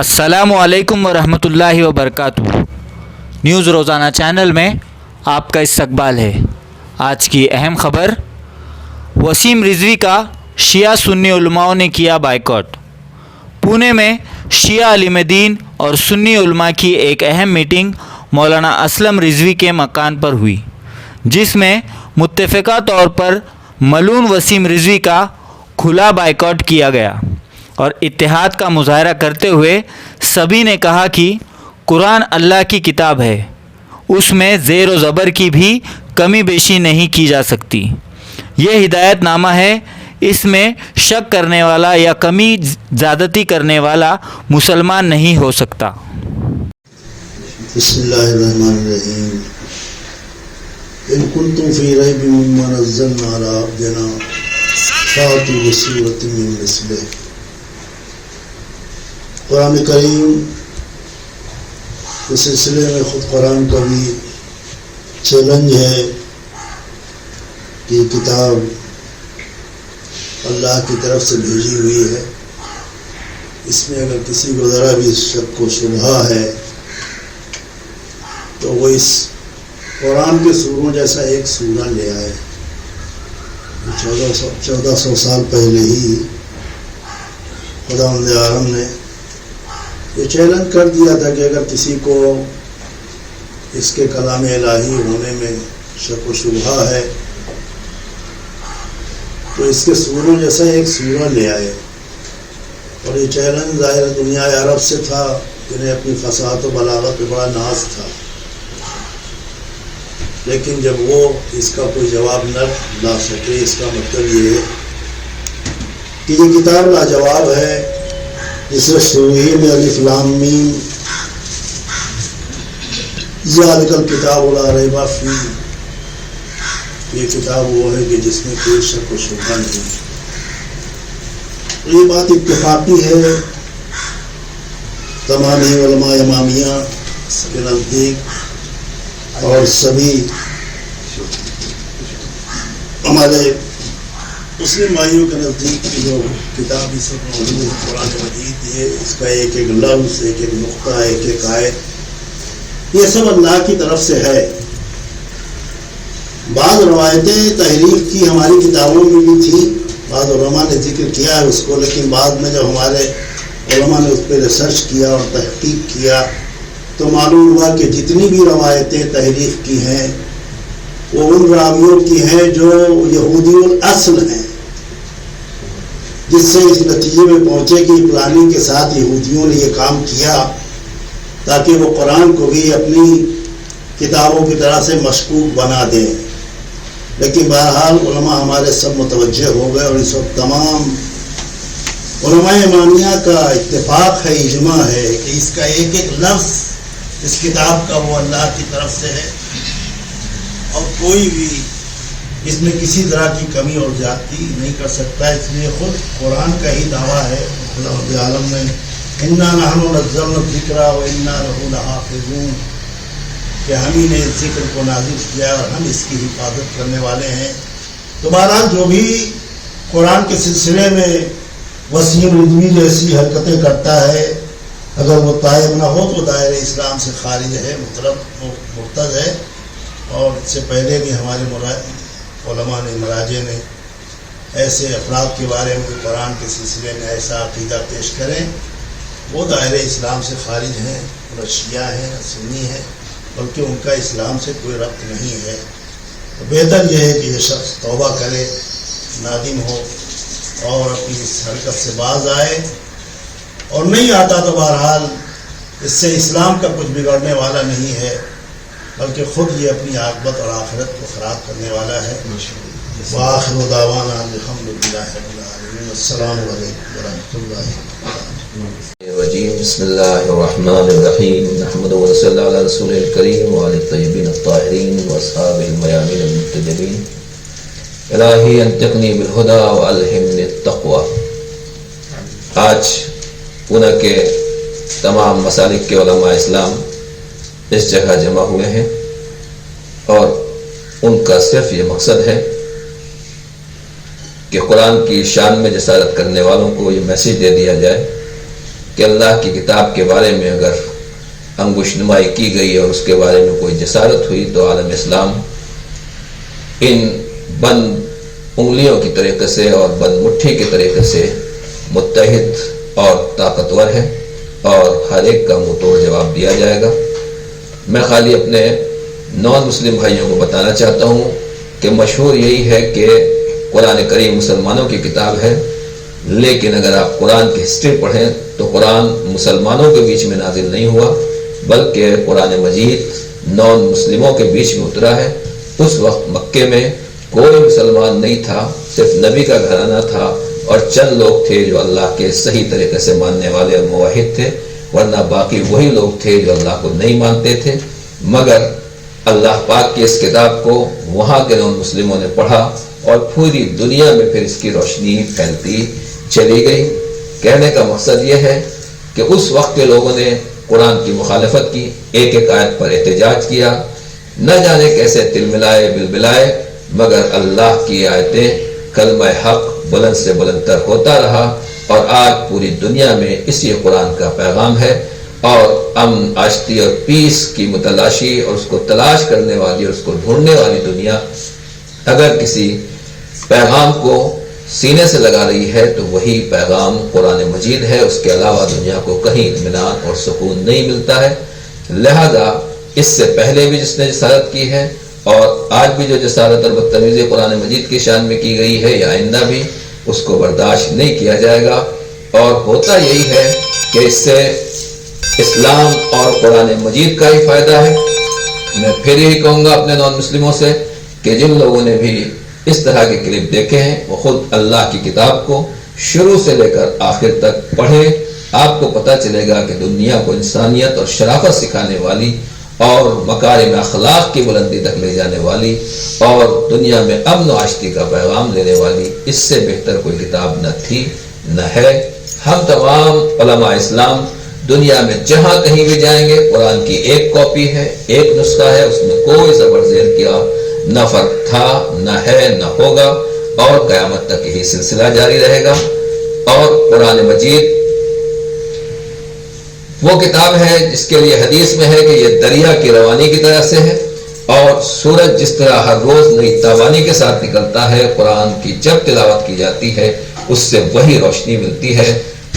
السلام علیکم ورحمۃ اللہ وبرکاتہ۔ نیوز روزانہ چینل میں آپ کا استقبال ہے۔ آج کی اہم خبر، وسیم رضوی کا شیعہ سنی علماء نے کیا بائیکاٹ۔ پونے میں شیعہ عالم دین اور سنی علماء کی ایک اہم میٹنگ مولانا اسلم رضوی کے مکان پر ہوئی، جس میں متفقہ طور پر ملعون وسیم رضوی کا کھلا بائیکاٹ کیا گیا اور اتحاد کا مظاہرہ کرتے ہوئے سبھی نے کہا کہ قرآن اللہ کی کتاب ہے، اس میں زیر و زبر کی بھی کمی بیشی نہیں کی جا سکتی۔ یہ ہدایت نامہ ہے، اس میں شک کرنے والا یا کمی زیادتی کرنے والا مسلمان نہیں ہو سکتا۔ بسم اللہ الرحمن الرحیم۔ ان کنتم فی ریب مما نزلنا علی عبدنا فاتوا بسورۃ من مثلہ۔ قرآن کریم کے سلسلے میں خود قرآن کا بھی چیلنج ہے کہ یہ کتاب اللہ کی طرف سے بھیجی ہوئی ہے، اس میں اگر کسی کو ذرا بھی شک و شبہ ہے تو وہ اس قرآن کے سوروں جیسا ایک سورہ لے آئے۔ 1400 سال پہلے ہی خداوند عالم نے یہ چیلنج کر دیا تھا کہ اگر کسی کو اس کے کلام الہی ہونے میں شک و شبہ ہے تو اس کے سوروں جیسا ایک سورہ لے آئے۔ اور یہ چیلنج ظاہر دنیا عرب سے تھا، جنہیں اپنی فصاحت و بلاغت پہ بڑا ناز تھا، لیکن جب وہ اس کا کوئی جواب نہ لا سکے، اس کا مطلب یہ ہے کہ یہ کتاب لاجواب ہے، جس میں شروعی میں الف لام میم ذالک الکتاب لا ریب فیہ، یہ کتاب وہ ہے کہ جس میں کوئی شک و شبہ نہیں۔ یہ بات اتفاقی ہے تمام علماء امامیہ کے نزدیک اور سبھی ہمارے مسلم بھائیوں کے نزدیک کی جو کتاب اس وقت موجود ہے قرآن مجید، یہ اس کا ایک ایک لفظ، ایک ایک نقطہ، ایک ایک آیت، یہ سب اللہ کی طرف سے ہے۔ بعض روایتیں تحریف کی ہماری کتابوں میں بھی تھی، بعض علماء نے ذکر کیا ہے اس کو، لیکن بعد میں جب ہمارے علماء نے اس پہ ریسرچ کیا اور تحقیق کیا تو معلوم ہوا کہ جتنی بھی روایتیں تحریف کی ہیں وہ ان راویوں کی ہیں جو یہودی الاصل ہیں، جس سے اس نتیجے میں پہنچے کہ پلاننگ کے ساتھ یہودیوں نے یہ کام کیا تاکہ وہ قرآن کو بھی اپنی کتابوں کی طرح سے مشکوک بنا دیں۔ لیکن بہرحال علماء ہمارے سب متوجہ ہو گئے اور اس وقت تمام علماء امامیہ کا اتفاق ہے، اجماع ہے کہ اس کا ایک ایک لفظ اس کتاب کا وہ اللہ کی طرف سے ہے اور کوئی بھی اس میں کسی طرح کی کمی اور زیادتی نہیں کر سکتا۔ اس لیے خود قرآن کا ہی دعویٰ ہے اللہ رب العالمین نے انا نحن نزلنا الذکر و انا لہ لحافظون، کہ ہم ہی نے اس ذکر کو نازل کیا اور ہم اس کی حفاظت کرنے والے ہیں۔ تو بہرحال جو بھی قرآن کے سلسلے میں وسیم رضوی جیسی حرکتیں کرتا ہے، اگر وہ طائب نہ ہو تو دائرہ اسلام سے خارج ہے، مرتد ہے۔ اور اس سے پہلے بھی ہمارے علماء نے، مراجع نے ایسے افراد کے بارے میں قرآن کے سلسلے میں ایسا عقیدہ پیش کریں، وہ دائرہ اسلام سے خارج ہیں، نہ شیعہ ہیں نہ سنی ہیں، بلکہ ان کا اسلام سے کوئی ربط نہیں ہے۔ تو بہتر یہ ہے کہ یہ شخص توبہ کرے، نادم ہو اور اپنی اس حرکت سے باز آئے، اور نہیں آتا تو بہرحال اس سے اسلام کا کچھ بگڑنے والا نہیں ہے، بلکہ خود یہ اپنی عاقبت اور آخرت کو خراب کرنے والا ہے۔ وآخر دعوانا الحمد للہ رب العالمین۔ السلام علیکم ورحمۃ اللہ الرجیم۔ بسم اللہ الرحمن الرحیم۔ نحمد و صلی علی رسول الکریم وعلی الطیبین الطاہرین واصحابہ المیامین المنتجبین۔ الہی انطقنی بالہدی والہمنی التقوی۔ آج پونہ کے تمام مسالک کے علماء اسلام اس جگہ جمع ہوئے ہیں اور ان کا صرف یہ مقصد ہے کہ قرآن کی شان میں جسارت کرنے والوں کو یہ میسیج دے دیا جائے کہ اللہ کی کتاب کے بارے میں اگر انگوش نمائی کی گئی اور اس کے بارے میں کوئی جسارت ہوئی تو عالم اسلام ان بند انگلیوں کی طریقے سے اور بند مٹھی کے طریقے سے متحد اور طاقتور ہے اور ہر ایک کا منہ توڑ جواب دیا جائے گا۔ میں خالی اپنے نان مسلم بھائیوں کو بتانا چاہتا ہوں کہ مشہور یہی ہے کہ قرآن کریم مسلمانوں کی کتاب ہے، لیکن اگر آپ قرآن کی ہسٹری پڑھیں تو قرآن مسلمانوں کے بیچ میں نازل نہیں ہوا، بلکہ قرآن مجید نان مسلموں کے بیچ میں اترا ہے۔ اس وقت مکے میں کوئی مسلمان نہیں تھا، صرف نبی کا گھرانہ تھا اور چند لوگ تھے جو اللہ کے صحیح طریقے سے ماننے والے اور موحد تھے، ورنہ باقی وہی لوگ تھے جو اللہ کو نہیں مانتے تھے۔ مگر اللہ پاک کی اس کتاب کو وہاں کے نان مسلموں نے پڑھا اور پوری دنیا میں پھر اس کی روشنی پھیلتی چلی گئی۔ کہنے کا مقصد یہ ہے کہ اس وقت کے لوگوں نے قرآن کی مخالفت کی، ایک ایک آیت پر احتجاج کیا، نہ جانے کیسے تل ملائے بلبلائے، مگر اللہ کی آیتیں کلمہ حق بلند سے بلند تر ہوتا رہا اور آج پوری دنیا میں اسی قرآن کا پیغام ہے۔ اور امن، آشتی اور پیس کی متلاشی اور اس کو تلاش کرنے والی اور اس کو ڈھونڈنے والی دنیا اگر کسی پیغام کو سینے سے لگا رہی ہے تو وہی پیغام قرآن مجید ہے، اس کے علاوہ دنیا کو کہیں اطمینان اور سکون نہیں ملتا ہے۔ لہذا اس سے پہلے بھی جس نے جسارت کی ہے اور آج بھی جو جسارت اور بدتمیزی قرآن مجید کی شان میں کی گئی ہے یا آئندہ بھی، اس کو برداشت نہیں کیا جائے گا۔ اور ہوتا یہی ہے کہ اس سے اسلام اور قرآن مجید کا ہی فائدہ ہے۔ میں پھر یہی کہوں گا اپنے نان مسلموں سے کہ جن لوگوں نے بھی اس طرح کے کلپ دیکھے ہیں وہ خود اللہ کی کتاب کو شروع سے لے کر آخر تک پڑھیں، آپ کو پتہ چلے گا کہ دنیا کو انسانیت اور شرافت سکھانے والی اور مکارم اخلاق کی بلندی تک لے جانے والی اور دنیا میں امن و آشتی کا پیغام دینے والی اس سے بہتر کوئی کتاب نہ تھی نہ ہے۔ ہم تمام علماء اسلام دنیا میں جہاں کہیں بھی جائیں گے قرآن کی ایک کاپی ہے، ایک نسخہ ہے، اس میں کوئی زبر زیر کیا نہ فرق تھا نہ ہے نہ ہوگا اور قیامت تک یہی سلسلہ جاری رہے گا۔ اور قرآن مجید وہ کتاب ہے جس کے لیے حدیث میں ہے کہ یہ دریا کی روانی کی طرح سے ہے اور سورج جس طرح ہر روز نئی تابانی کے ساتھ نکلتا ہے، قرآن کی جب تلاوت کی جاتی ہے اس سے وہی روشنی ملتی ہے۔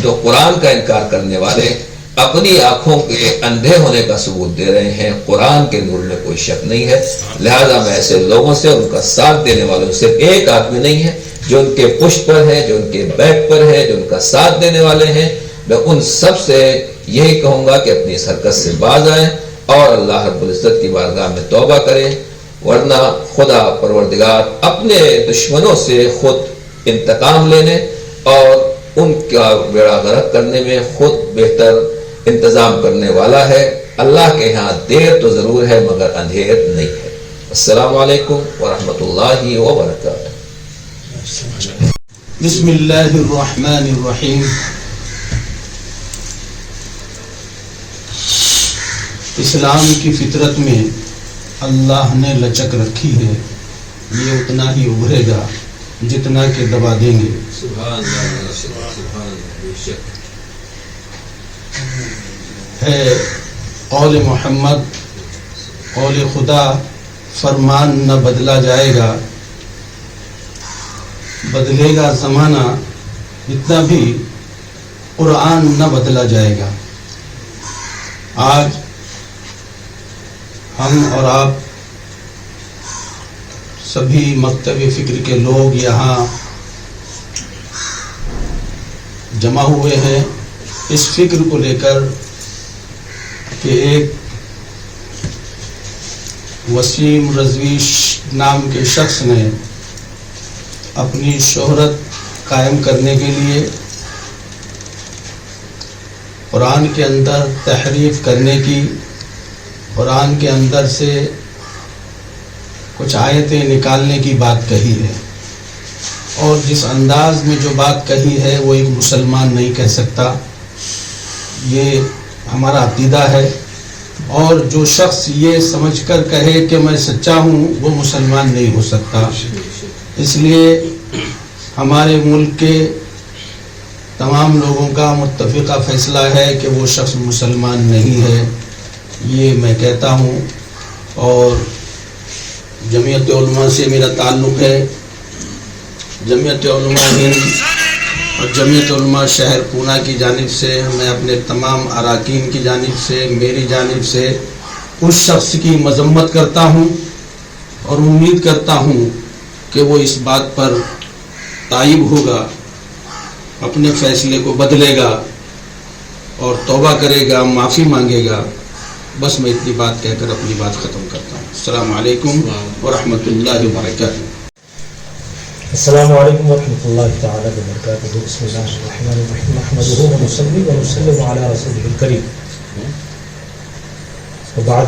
تو قرآن کا انکار کرنے والے اپنی آنکھوں کے اندھے ہونے کا ثبوت دے رہے ہیں، قرآن کے نور میں کوئی شک نہیں ہے۔ لہذا میں ایسے لوگوں سے، ان کا ساتھ دینے والوں سے ایک آدمی نہیں ہے جو ان کے پشت پر ہے، جو ان کے بیک پر ہے، جو ان کا ساتھ دینے والے ہیں، میں ان سب سے یہی کہوں گا کہ اپنی اس حرکت سے باز آئیں اور اللہ رب العزت کی بارگاہ میں توبہ کریں، ورنہ خدا پروردگار اپنے دشمنوں سے خود انتقام لینے اور ان کا بیڑا غرق کرنے میں خود بہتر انتظام کرنے والا ہے۔ اللہ کے ہاں دیر تو ضرور ہے مگر اندھیر نہیں ہے۔ السلام علیکم ورحمۃ اللہ وبرکاتہ۔ بسم اللہ الرحمن الرحیم۔ اسلام کی فطرت میں اللہ نے لچک رکھی ہے، یہ اتنا ہی ابھرے گا جتنا کہ دبا دیں گے۔ سبحان اللہ، سبحان اللہ، بے شک ہے قول محمد، قول خدا، فرمان نہ بدلا جائے گا، بدلے گا زمانہ اتنا بھی قرآن نہ بدلا جائے گا۔ آج ہم اور آپ سبھی مکتب فکر کے لوگ یہاں جمع ہوئے ہیں اس فکر کو لے کر کہ ایک وسیم رضوی نام کے شخص نے اپنی شہرت قائم کرنے کے لیے قرآن کے اندر تحریف کرنے کی، قرآن کے اندر سے کچھ آیتیں نکالنے کی بات کہی ہے، اور جس انداز میں جو بات کہی ہے وہ ایک مسلمان نہیں کہہ سکتا، یہ ہمارا عقیدہ ہے۔ اور جو شخص یہ سمجھ کر کہے کہ میں سچا ہوں وہ مسلمان نہیں ہو سکتا۔ اس لیے ہمارے ملک کے تمام لوگوں کا متفقہ فیصلہ ہے کہ وہ شخص مسلمان نہیں ہے، یہ میں کہتا ہوں، اور جمعیت علماء سے میرا تعلق ہے۔ جمعیت علماء ہند اور جمعیت علماء شہر پونا کی جانب سے میں اپنے تمام اراکین کی جانب سے، میری جانب سے اس شخص کی مذمت کرتا ہوں اور امید کرتا ہوں کہ وہ اس بات پر تائب ہوگا، اپنے فیصلے کو بدلے گا اور توبہ کرے گا، معافی مانگے گا۔ بس میں اتنی بات کہہ کر اپنی بات ختم کرتا ہوں۔ السلام علیکم ورحمۃ اللہ وبرکاتہ۔ السلام علیکم ورحمۃ اللہ تعالی وبرکاتہ۔ بسم اللہ الرحمن الرحیم، نحمدہ ونصلی ونسلم علی رسولہ الکریم، وبعد،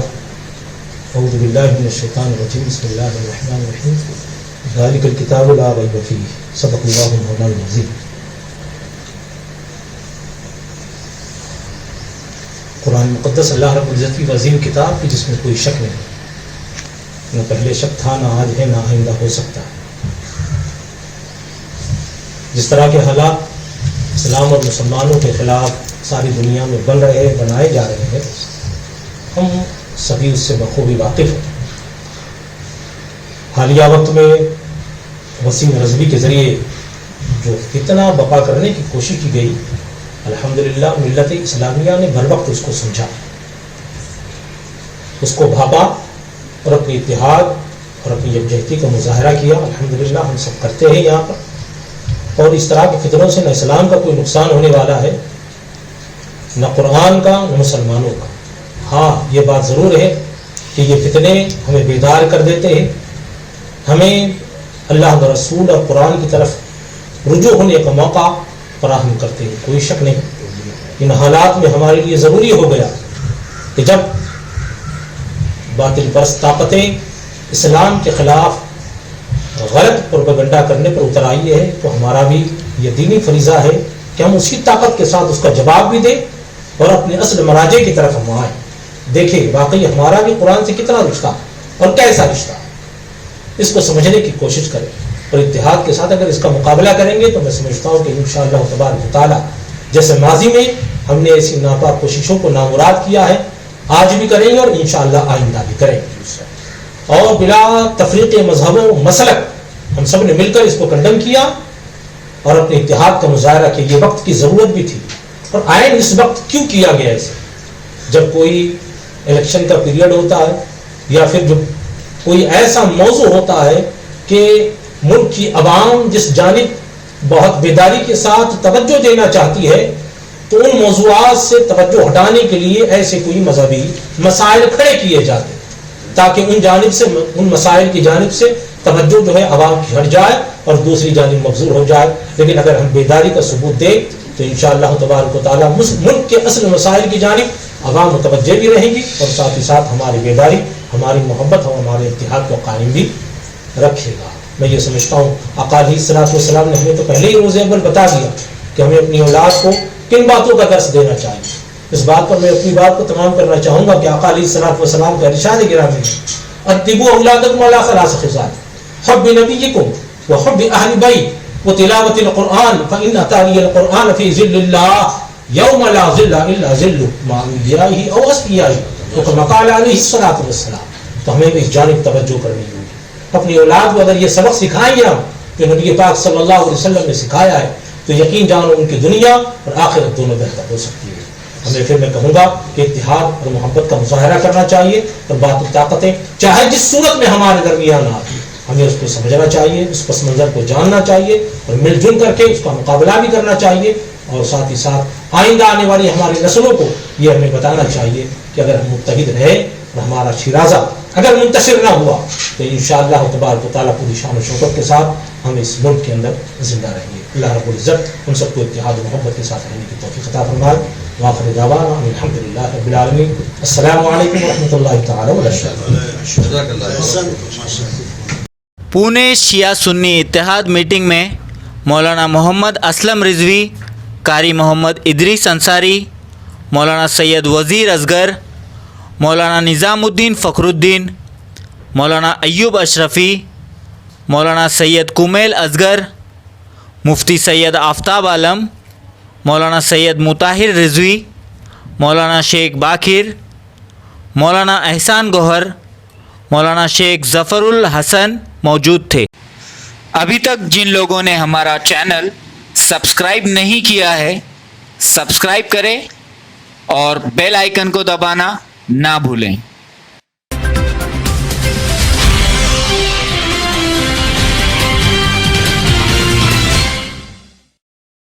اعوذ باللہ من الشیطان الرجیم، بسم اللہ الرحمن الرحیم، ذالک الکتاب لا ریب فیہ، صدق اللہ مولانا العظیم۔ قرآن مقدس اللہ رب العزت کی عظیم کتاب کی جس میں کوئی شک نہیں، نہ پہلے شک تھا، نہ آج ہے، نہ آئندہ ہو سکتا ہے۔ جس طرح کے حالات اسلام اور مسلمانوں کے خلاف ساری دنیا میں بن رہے ہیں، بنائے جا رہے ہیں، ہم سبھی اس سے بخوبی واقف ہیں۔ حالیہ وقت میں وسیم رضوی کے ذریعے جو فتنہ بپا کرنے کی کوشش کی گئی، الحمدللہ ملت اسلامیہ نے بر وقت اس کو سمجھا، اس کو بھاپا اور اپنی اتحاد اور اپنی یکجہتی کا مظاہرہ کیا۔ الحمدللہ ہم سب کرتے ہیں یہاں پر، اور اس طرح کے فتنوں سے نہ اسلام کا کوئی نقصان ہونے والا ہے، نہ قرآن کا، نہ مسلمانوں کا۔ ہاں یہ بات ضرور ہے کہ یہ فتنے ہمیں بیدار کر دیتے ہیں، ہمیں اللہ و رسول اور قرآن کی طرف رجوع ہونے کا موقع فراہم کرتے ہیں، کوئی شک نہیں۔ ان حالات میں ہمارے لیے ضروری ہو گیا کہ جب باطل پرست طاقتیں اسلام کے خلاف غلط پروپیگنڈا کرنے پر اتر آئی ہے تو ہمارا بھی یہ دینی فریضہ ہے کہ ہم اسی طاقت کے ساتھ اس کا جواب بھی دیں اور اپنے اصل مراجع کی طرف ہم آئیں۔ دیکھیں واقعی ہمارا بھی قرآن سے کتنا رشتہ اور کیسا رشتہ، اس کو سمجھنے کی کوشش کریں اور اتحاد کے ساتھ اگر اس کا مقابلہ کریں گے تو میں سمجھتا ہوں کہ انشاءاللہ تبارک و تعالی جیسے ماضی میں ہم نے ایسی ناپاک کوششوں کو نامراد کیا ہے، آج بھی کریں گے اور انشاءاللہ آئندہ بھی کریں گے، اور بلا تفریق مذہب و مسلک ہم سب نے مل کر اس کو کنڈم کیا اور اپنے اتحاد کا مظاہرہ کیا۔ یہ وقت کی ضرورت بھی تھی، اور عین اس وقت کیوں کیا گیا اسے؟ جب کوئی الیکشن کا پیریڈ ہوتا ہے یا پھر جب کوئی ایسا موضوع ہوتا ہے کہ ملک کی عوام جس جانب بہت بیداری کے ساتھ توجہ دینا چاہتی ہے، تو ان موضوعات سے توجہ ہٹانے کے لیے ایسے کوئی مذہبی مسائل کھڑے کیے جاتے تاکہ ان مسائل کی جانب سے توجہ جو ہے عوام کی ہٹ جائے اور دوسری جانب مبذول ہو جائے۔ لیکن اگر ہم بیداری کا ثبوت دیں تو انشاءاللہ تبارک و تعالی ملک کے اصل مسائل کی جانب عوام متوجہ بھی رہیں گی، اور ساتھ ہی ساتھ ہماری بیداری، ہماری محبت اور ہمارے اتحاد کو قائم بھی رکھے گا۔ میں یہ سمجھتا ہوں آقا علیہ الصلوۃ والسلام نے ہمیں تو پہلے ہی روز اول بتا دیا کہ ہمیں اپنی اولاد کو کن باتوں کا درس دینا چاہیے۔ اس بات پر میں اپنی بات کو تمام کرنا چاہوں گا کہ آقا علیہ الصلوۃ والسلام کا ارشاد گرامی ہے، ادبوا اولادکم علی ثلاث خصال، حب نبیکم وحب اہل بیت وتلاوۃ القرآن فإن اتانی القرآن فی ظل اللہ یوم لا ظل الا ظلہ مع انبیائہ او اصفیائہ، تو کما قال علیہ الصلوۃ والسلام۔ تو ہمیں بھی اس جانب توجہ کرنی ہوگی۔ اپنی اولاد کو اگر یہ سبق سکھائیں گے ہم کہ نبی پاک صلی اللہ علیہ وسلم نے سکھایا ہے، تو یقین جانو ان کی دنیا اور آخرت دونوں بہتر ہو سکتی ہے۔ ہمیں پھر میں کہوں گا کہ اتحاد اور محبت کا مظاہرہ کرنا چاہیے، اور باطل طاقتیں چاہے جس صورت میں ہمارے درمیان آتی ہمیں اس کو سمجھنا چاہیے، اس پس منظر کو جاننا چاہیے، اور مل جل کر کے اس کا مقابلہ بھی کرنا چاہیے، اور ساتھ ہی ساتھ آئندہ آنے والی ہماری نسلوں کو یہ ہمیں بتانا چاہیے کہ اگر ہم متحد رہے اور ہمارا شیرازہ اگر منتشر نہ ہوا تو انشاءاللہ تبارک و تعالیٰ پوری شان و شوکت کے ساتھ ہم اس ملک کے اندر زندہ رہیں گے۔ اللہ رب العزت ان سب کو اتحاد و محبت کے ساتھ رہنے کی توفیق عطا فرمائے۔ وآخر دعوانا ان الحمدللہ رب العالمین۔ السلام علیکم ورحمۃ اللہ تعالی وبرکاتہ۔ پونے شیعہ سنی اتحاد میٹنگ میں مولانا محمد اسلم رضوی، قاری محمد ادریس انصاری، مولانا سید وزیر اصغر، مولانا نظام الدین فخر الدین، مولانا ایوب اشرفی، مولانا سید کمیل اصغر، مفتی سید آفتاب عالم، مولانا سید مطہر رضوی، مولانا شیخ باقر، مولانا احسان گوہر، مولانا شیخ ظفر الحسن موجود تھے۔ ابھی تک جن لوگوں نے ہمارا چینل سبسکرائب نہیں کیا ہے سبسکرائب کریں اور بیل آئیکن کو دبانا نہ بھولیں۔